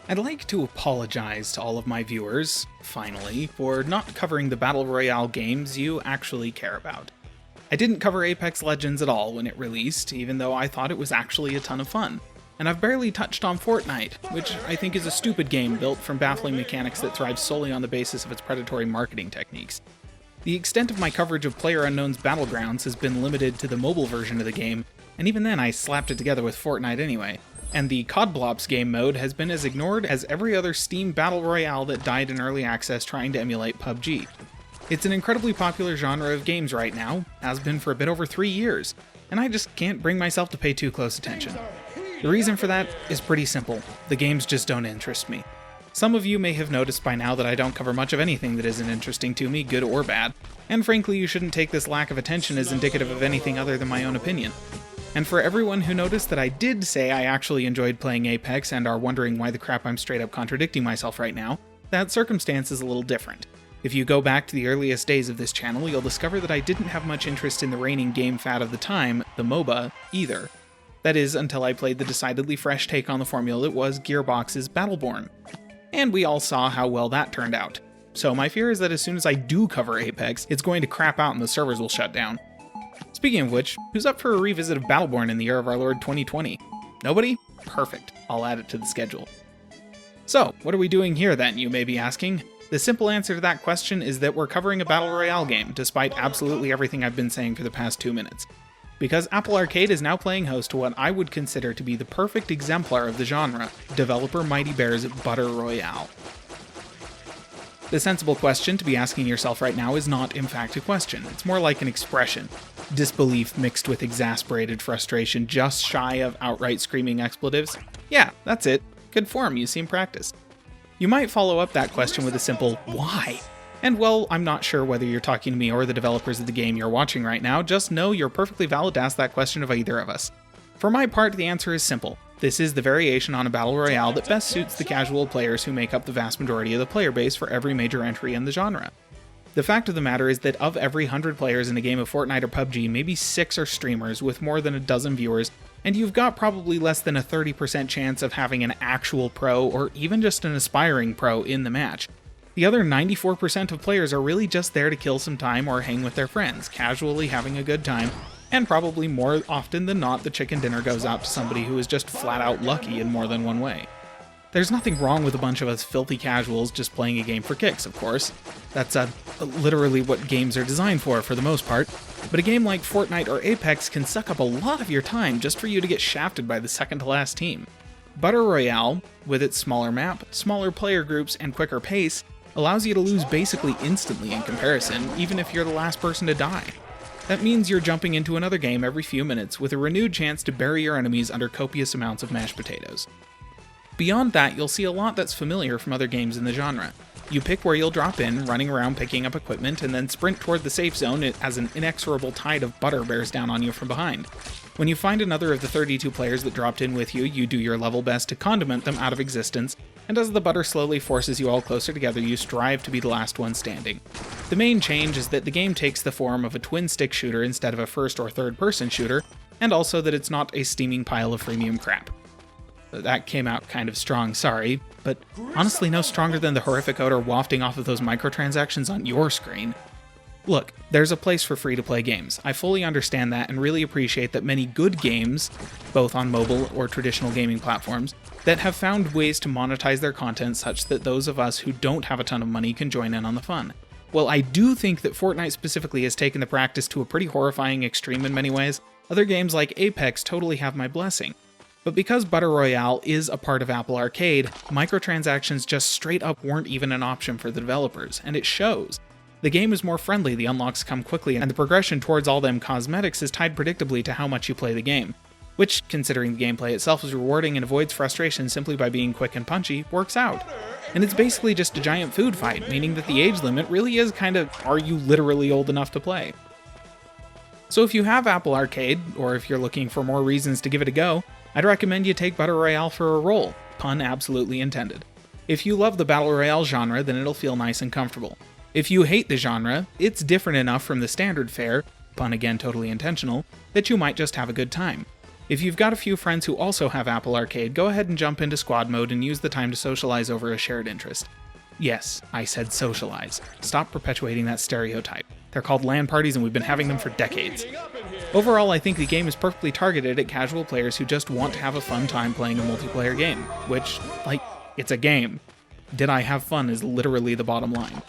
I'd like to apologize to all of my viewers, finally, for not covering the Battle Royale games you actually care about. I didn't cover Apex Legends at all when it released, even though I thought it was actually a ton of fun. And I've barely touched on Fortnite, which I think is a stupid game built from baffling mechanics that thrives solely on the basis of its predatory marketing techniques. The extent of my coverage of PlayerUnknown's Battlegrounds has been limited to the mobile version of the game, and even then I slapped it together with Fortnite anyway. And the COD game mode has been as ignored as every other Steam Battle Royale that died in early access trying to emulate PUBG. It's an incredibly popular genre of games right now, has been for a bit over 3 years, and I just can't bring myself to pay too close attention. The reason for that is pretty simple: the games just don't interest me. Some of you may have noticed by now that I don't cover much of anything that isn't interesting to me, good or bad, and frankly you shouldn't take this lack of attention as indicative of anything other than my own opinion. And for everyone who noticed that I did say I actually enjoyed playing Apex and are wondering why the crap I'm straight up contradicting myself right now, that circumstance is a little different. If you go back to the earliest days of this channel, you'll discover that I didn't have much interest in the reigning game fad of the time, the MOBA, either. That is, until I played the decidedly fresh take on the formula that was Gearbox's Battleborn. And we all saw how well that turned out. So my fear is that as soon as I do cover Apex, it's going to crap out and the servers will shut down. Speaking of which, who's up for a revisit of Battleborn in the year of our Lord 2020? Nobody? Perfect. I'll add it to the schedule. So, what are we doing here then, you may be asking? The simple answer to that question is that we're covering a Battle Royale game, despite absolutely everything I've been saying for the past 2 minutes. Because Apple Arcade is now playing host to what I would consider to be the perfect exemplar of the genre, developer Mighty Bear's Butter Royale. The sensible question to be asking yourself right now is not, in fact, a question. It's more like an expression. Disbelief mixed with exasperated frustration, just shy of outright screaming expletives. Yeah, that's it. Good form, you seem practiced. You might follow up that question with a simple, why? And well, I'm not sure whether you're talking to me or the developers of the game you're watching right now, just know you're perfectly valid to ask that question of either of us. For my part, the answer is simple. This is the variation on a Battle Royale that best suits the casual players who make up the vast majority of the player base for every major entry in the genre. The fact of the matter is that of every 100 players in a game of Fortnite or PUBG, maybe 6 are streamers with more than a dozen viewers, and you've got probably less than a 30% chance of having an actual pro or even just an aspiring pro in the match. The other 94% of players are really just there to kill some time or hang with their friends, casually having a good time, and probably more often than not the chicken dinner goes out to somebody who is just flat out lucky in more than one way. There's nothing wrong with a bunch of us filthy casuals just playing a game for kicks, of course. That's literally what games are designed for the most part. But a game like Fortnite or Apex can suck up a lot of your time just for you to get shafted by the second to last team. Butter Royale, with its smaller map, smaller player groups, and quicker pace, allows you to lose basically instantly in comparison, even if you're the last person to die. That means you're jumping into another game every few minutes with a renewed chance to bury your enemies under copious amounts of mashed potatoes. Beyond that, you'll see a lot that's familiar from other games in the genre. You pick where you'll drop in, running around picking up equipment, and then sprint toward the safe zone as an inexorable tide of butter bears down on you from behind. When you find another of the 32 players that dropped in with you, you do your level best to condiment them out of existence, and as the butter slowly forces you all closer together, you strive to be the last one standing. The main change is that the game takes the form of a twin-stick shooter instead of a first- or third-person shooter, and also that it's not a steaming pile of freemium crap. That came out kind of strong, sorry, but honestly no stronger than the horrific odor wafting off of those microtransactions on your screen. Look, there's a place for free-to-play games. I fully understand that and really appreciate that many good games, both on mobile or traditional gaming platforms, that have found ways to monetize their content such that those of us who don't have a ton of money can join in on the fun. While I do think that Fortnite specifically has taken the practice to a pretty horrifying extreme in many ways, other games like Apex totally have my blessing. But because Butter Royale is a part of Apple Arcade, microtransactions just straight up weren't even an option for the developers, and it shows. The game is more friendly, the unlocks come quickly, and the progression towards all them cosmetics is tied predictably to how much you play the game. Which, considering the gameplay itself is rewarding and avoids frustration simply by being quick and punchy, works out. And it's basically just a giant food fight, meaning that the age limit really is kind of, are you literally old enough to play? So if you have Apple Arcade, or if you're looking for more reasons to give it a go, I'd recommend you take Butter Royale for a roll, pun absolutely intended. If you love the Battle Royale genre, then it'll feel nice and comfortable. If you hate the genre, it's different enough from the standard fare, pun again totally intentional, that you might just have a good time. If you've got a few friends who also have Apple Arcade, go ahead and jump into squad mode and use the time to socialize over a shared interest. Yes, I said socialize. Stop perpetuating that stereotype. They're called LAN parties and we've been having them for decades. Overall, I think the game is perfectly targeted at casual players who just want to have a fun time playing a multiplayer game, which, like, it's a game. Did I have fun is literally the bottom line.